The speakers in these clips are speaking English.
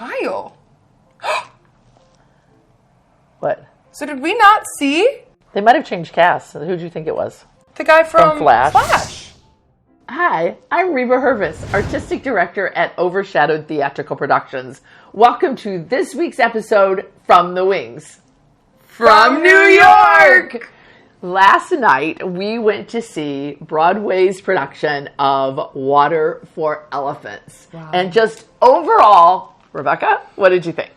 Kyle. What? So did we not see They might have changed casts. Who do you think it was? the guy from Flash. Hi, I'm Reba Hervis, Artistic Director at Overshadowed Theatrical Productions. Welcome to this week's episode From the Wings. From New York! Last night, we went to see Broadway's production of Water for Elephants. Wow. And just overall, Rebecca, what did you think?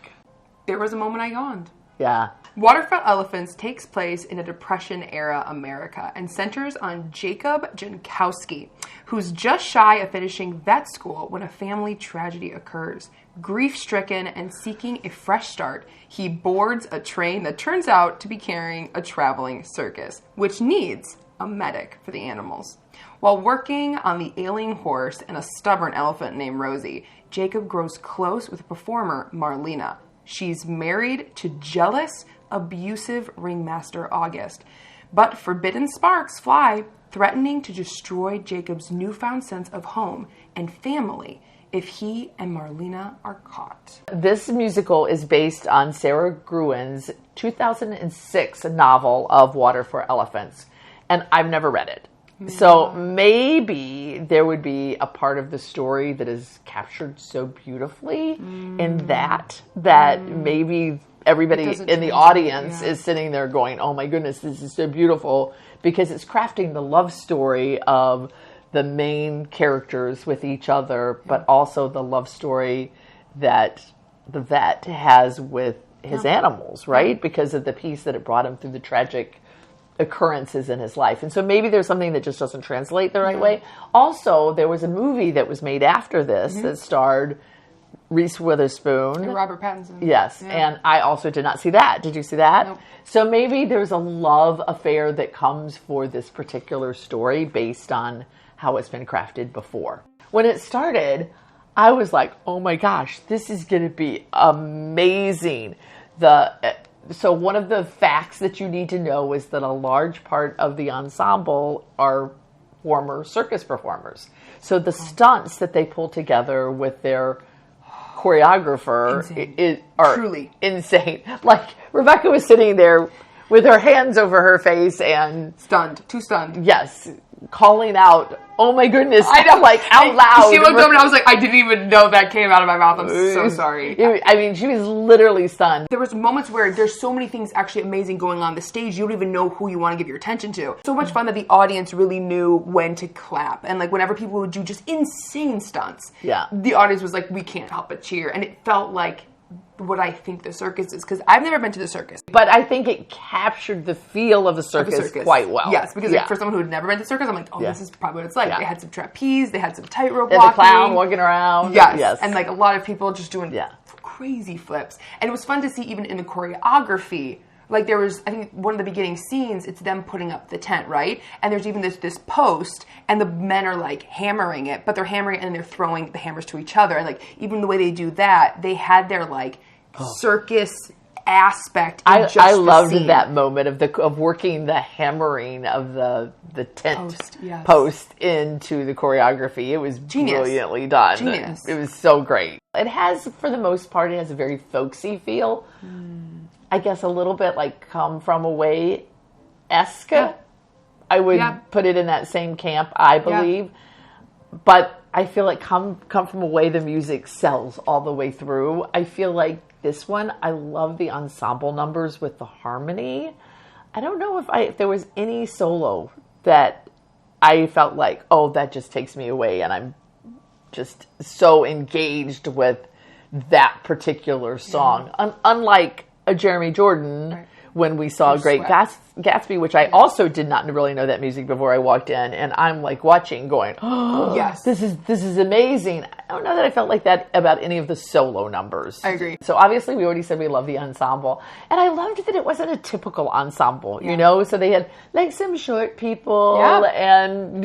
There was a moment I yawned. Yeah. Water for Elephants takes place in a Depression-era America and centers on Jacob Jankowski, who's just shy of finishing vet school when a family tragedy occurs. Grief-stricken and seeking a fresh start, he boards a train that turns out to be carrying a traveling circus, which needs a medic for the animals. While working on the ailing horse and a stubborn elephant named Rosie, Jacob grows close with performer Marlena. She's married to jealous, abusive ringmaster August. But forbidden sparks fly, threatening to destroy Jacob's newfound sense of home and family if he and Marlena are caught. This musical is based on Sarah Gruen's 2006 novel of Water for Elephants, and I've never read it. So maybe there would be a part of the story that is captured so beautifully in that maybe everybody in the audience is sitting there going, oh my goodness, this is so beautiful, because it's crafting the love story of the main characters with each other, but also the love story that the vet has with his animals, right? Because of the peace that it brought him through the tragic occurrences in his life. And so maybe there's something that just doesn't translate the right way. Also, there was a movie that was made after this that starred Reese Witherspoon. And Robert Pattinson. Yes, and I also did not see that. Did you see that? Nope. So maybe there's a love affair that comes for this particular story based on how it's been crafted before. When it started, I was like, oh my gosh, this is going to be amazing. So one of the facts that you need to know is that a large part of the ensemble are former circus performers. So the stunts that they pull together with their choreographer are truly insane. Like Rebecca was sitting there with her hands over her face and too stunned. Yes, calling out, oh my goodness, I know, like out loud. She looked up and I was like, I didn't even know that came out of my mouth. I'm so sorry. I mean, she was literally stunned. There was moments where there's so many things actually amazing going on the stage, you don't even know who you want to give your attention to. So much fun that the audience really knew when to clap. And like whenever people would do just insane stunts, the audience was like, we can't help but cheer. And it felt like what I think the circus is, because I've never been to the circus. But I think it captured the feel of the circus, quite well. Yes, because like, for someone who had never been to the circus, I'm like, oh, this is probably what it's like. Yeah. They had some trapeze, they had some tightrope walking. The clown walking around. Yes, and like a lot of people just doing crazy flips. And it was fun to see even in the choreography. Like there was, I think one of the beginning scenes, it's them putting up the tent, right? And there's even this post, and the men are like hammering it, but they're hammering it and they're throwing the hammers to each other. And like even the way they do that, they had their like circus aspect. I loved that moment of working the hammering of the tent post into the choreography. It was brilliantly done. Genius. It was so great. It has, for the most part, it has a very folksy feel. I guess a little bit like Come From Away-esque. I would put it in that same camp, I believe. But I feel like Come From Away, the music sells all the way through. I feel like this one, I love the ensemble numbers with the harmony. I don't know if there was any solo that I felt like, oh, that just takes me away, and I'm just so engaged with that particular song. Unlike a Jeremy Jordan, when we saw Great Gatsby, which I also did not really know that music before I walked in, and I'm like watching going, oh, yes, this is amazing. I don't know that I felt like that about any of the solo numbers. I agree. So obviously we already said we love the ensemble, and I loved that it wasn't a typical ensemble, you know, so they had like some short people and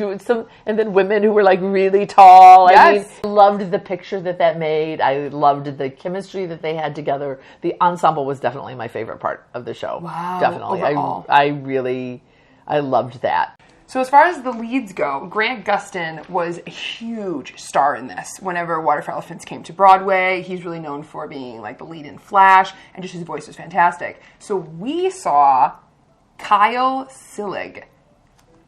then women who were like really tall. I mean, I loved the picture that made. I loved the chemistry that they had together. The ensemble was definitely my favorite part of the show. Wow. Definitely. I loved that. So as far as the leads go, Grant Gustin was a huge star in this. Whenever Water for Elephants came to Broadway, he's really known for being like the lead in Flash, and just his voice was fantastic. So we saw Kyle Sillig.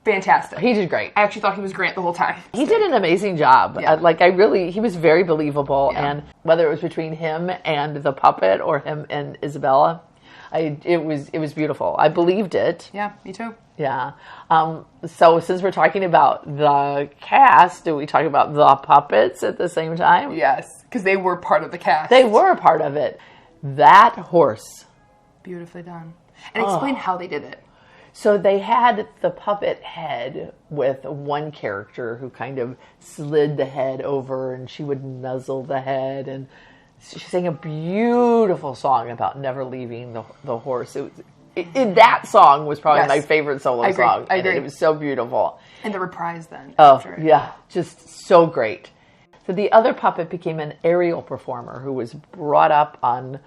Fantastic. He did great. I actually thought he was Grant the whole time. He did an amazing job. Yeah. He was very believable. Yeah. And whether it was between him and the puppet or him and Isabella, it was beautiful. I believed it. Yeah, me too. Yeah. So since we're talking about the cast, do we talk about the puppets at the same time? Yes, because they were part of the cast. They were a part of it. That horse. Beautifully done. And explain how they did it. So they had the puppet head with one character who kind of slid the head over, and she would nuzzle the head, and she sang a beautiful song about never leaving the horse. That song was probably my favorite solo song. I agree. It was so beautiful. And the reprise then. Just so great. So the other puppet became an aerial performer who was brought up on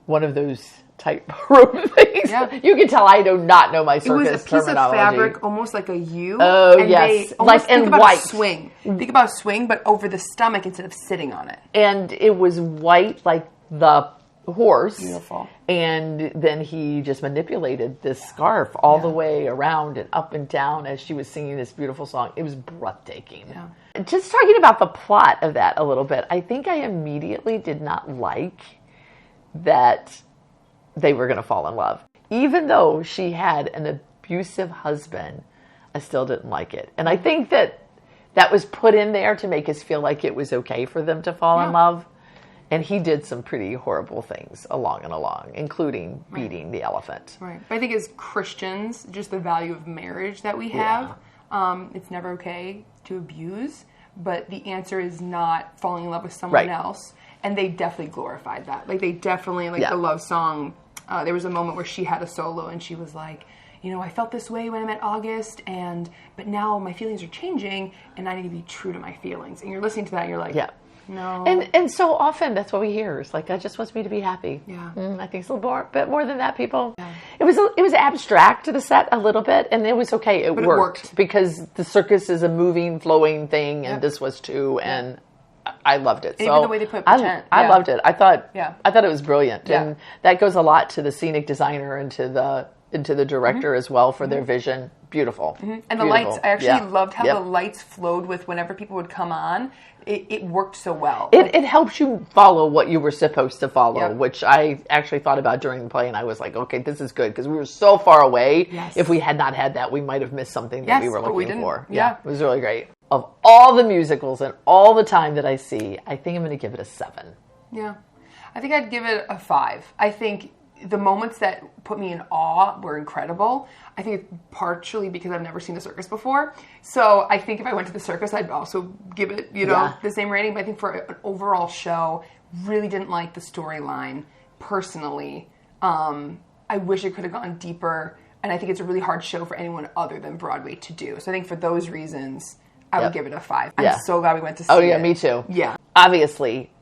one of those type rope things. Yeah. You can tell I do not know my circus terminology. It was a piece of fabric, almost like a U. Oh, and yes. Think about white. A swing. Think about a swing, but over the stomach instead of sitting on it. And it was white like the horse. Beautiful. And then he just manipulated this scarf all the way around and up and down as she was singing this beautiful song. It was breathtaking. Yeah. Just talking about the plot of that a little bit, I think I immediately did not like that they were going to fall in love. Even though she had an abusive husband, I still didn't like it. And I think that was put in there to make us feel like it was okay for them to fall in love. And he did some pretty horrible things along, including beating the elephant. Right. But I think as Christians, just the value of marriage that we have, it's never okay to abuse. But the answer is not falling in love with someone else. And they definitely glorified that. Like, they definitely, the love song, there was a moment where she had a solo and she was like, I felt this way when I met August, but now my feelings are changing, and I need to be true to my feelings. And you're listening to that, and you're like, no. And so often that's what we hear. It's like, God just wants me to be happy. Yeah. I think it's a little bit more than that, people. Yeah. It was abstract to the set a little bit, and it was okay. It worked because the circus is a moving, flowing thing, and this was too, and I loved it. And even the way they put pretend. I loved it. I thought it was brilliant. Yeah. And that goes a lot to the scenic designer and to the director as well for their vision. Beautiful. And the lights, I actually loved how the lights flowed with whenever people would come on. It worked so well. It helps you follow what you were supposed to follow, which I actually thought about during the play, and I was like, okay, this is good, because we were so far away. Yes. If we had not had that, we might have missed something that we were looking for. Yeah, it was really great. Of all the musicals and all the time that I see, I think I'm going to give it a 7. Yeah. I think I'd give it a 5. I think the moments that put me in awe were incredible. I think it's partially because I've never seen the circus before. So I think if I went to the circus, I'd also give it, the same rating. But I think for an overall show, really didn't like the storyline personally. I wish it could have gone deeper. And I think it's a really hard show for anyone other than Broadway to do. So I think for those reasons, I would give it a 5. I'm so glad we went to see it. Oh, yeah, me too. Yeah. Obviously,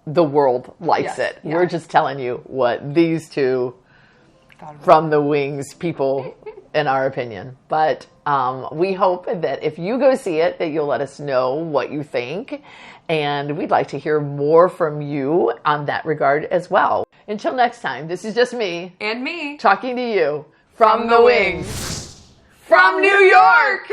the world likes it. Yeah. We're just telling you what these two from the wings people, in our opinion. But we hope that if you go see it, that you'll let us know what you think. And we'd like to hear more from you on that regard as well. Until next time, this is just me. And me. Talking to you from the wings. From New York!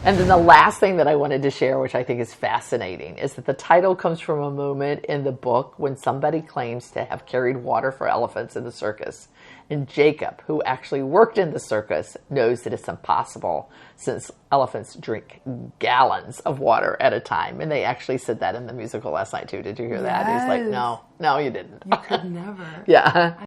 And then the last thing that I wanted to share, which I think is fascinating, is that the title comes from a moment in the book when somebody claims to have carried water for elephants in the circus. And Jacob, who actually worked in the circus, knows that it's impossible since elephants drink gallons of water at a time. And they actually said that in the musical last night, too. Did you hear that? He's like, no, you didn't. You could never. Yeah.